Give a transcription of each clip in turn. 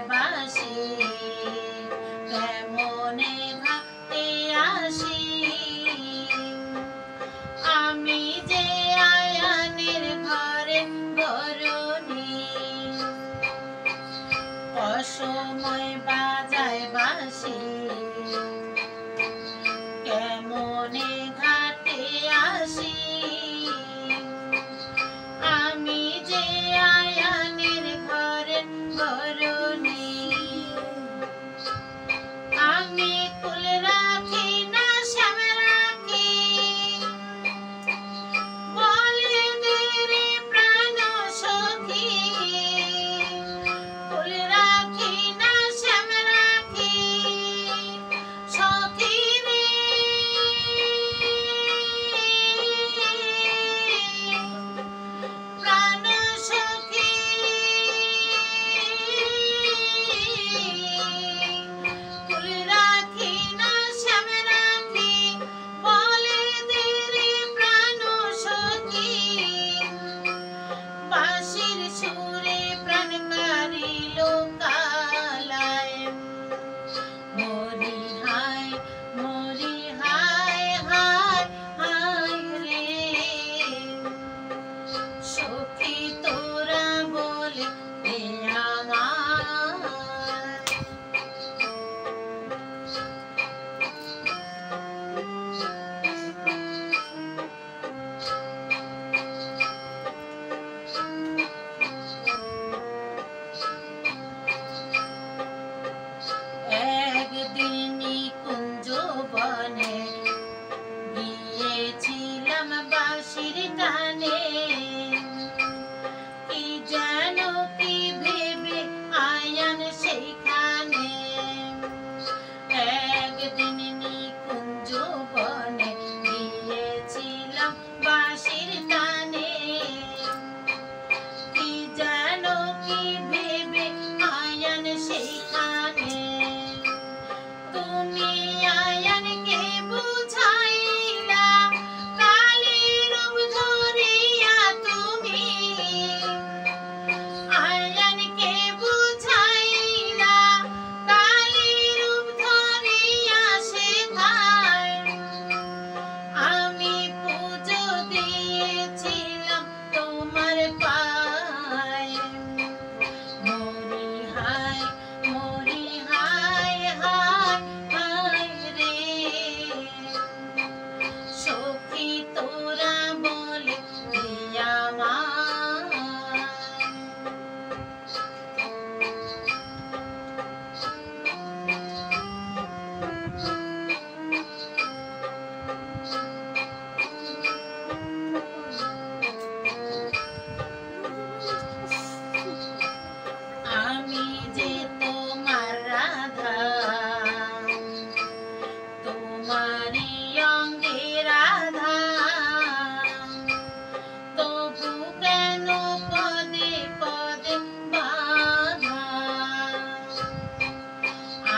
বাসি কেমনে ঘাটে আসি আমি যে আয়ানের ঘরে ঘরণী অসময় বাজায় বাসি কেমনে ঘাটে আসি আমি যে আয়ানের ঘরে ঘরণী আমি কুল রাখি না শ্যাম রাখি বলে দেরে প্রাণ সখী কুল রাখি না শ্যাম রাখি সখী রে প্রাণ সখী কুল রাখি না শ্যাম রাখি বলে দেরে প্রাণ সখী বাঁশির সুরে প্রাণ কারিল কালায় মরি হায় হায় হায় রে সখী তোরা বলে দে আমার একদিন নিকুঞ্জ বনে গিয়েছিলাম বাঁশির টানে কি যেন কি ভেবে আয়ান সেইখানে একদিন নিকুঞ্জ বনে গিয়েছিলাম বাঁশির টানে কি যেন কি ভেবে আয়ান সেইখানে তুমি আয়ানকে বুঝাইলা কালের রূপ ধরিয়া তুমি আয়ানকে বুঝাইলা কালের রূপ ধরিয়া সেথায় আমি পুজো দিয়েছিলাম তোমার পায়ে মরি হায় হায় হায় রে সখী তোরা বলে দে আমায় আমি যে তোমার রাধা তোমারি অঙ্গে রাধা তবু কেন পদে পদে বাধা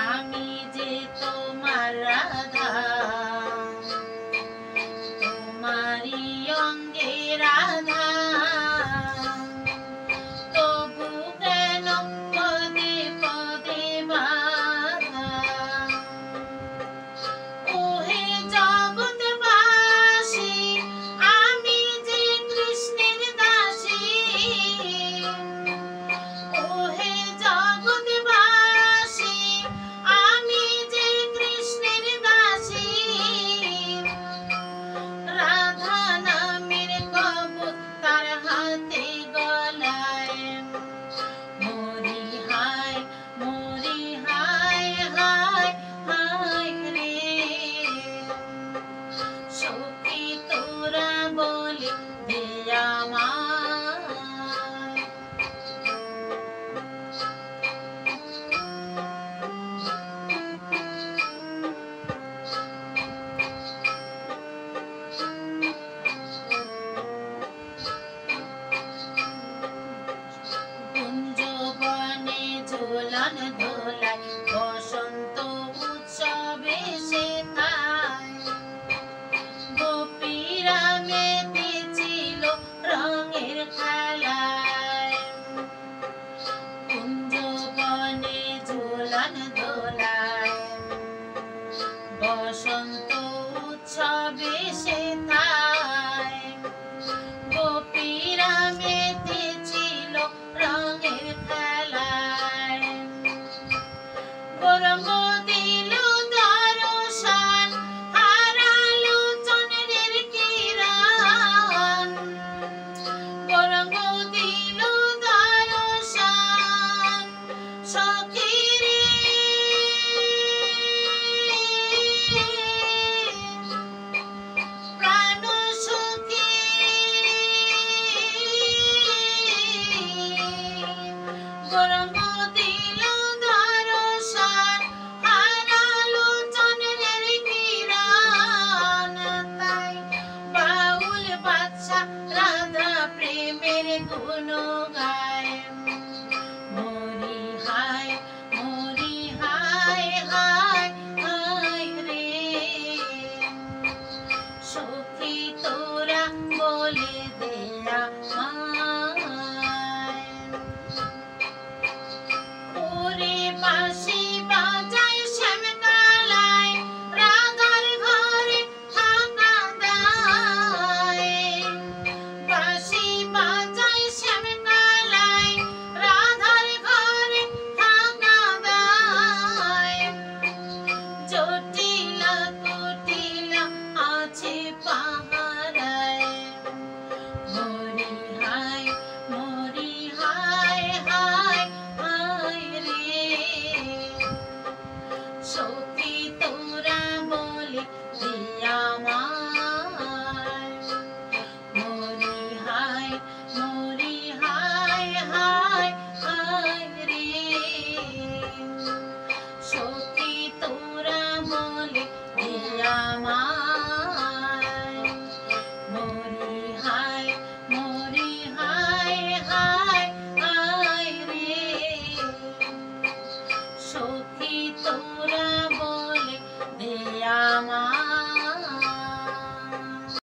আমি যে তোমার রাধা তোমারি অঙ্গে রাধা তবু কেন পদে পদে বাধা ওহে জগৎবাসী আমি যে কৃষ্ণের দাসী ওহে জগৎবাসী আমি যে কৃষ্ণের দাসী রাধা নামের কবচ তার হাতে গলায় মরি হায় হায় রে সখী তোরা বলে দে আমায় কুঞ্জ বনে ঝোলন দোলায় বসন্ত উৎসবে সেথায় গোপীরা মেতেছিল রঙের খেলায় কুঞ্জ বনে দোলান দোলায় বসন্ত উৎসবে সেথায় গোপীরা মেতেছিল রঙের খেলায় গরম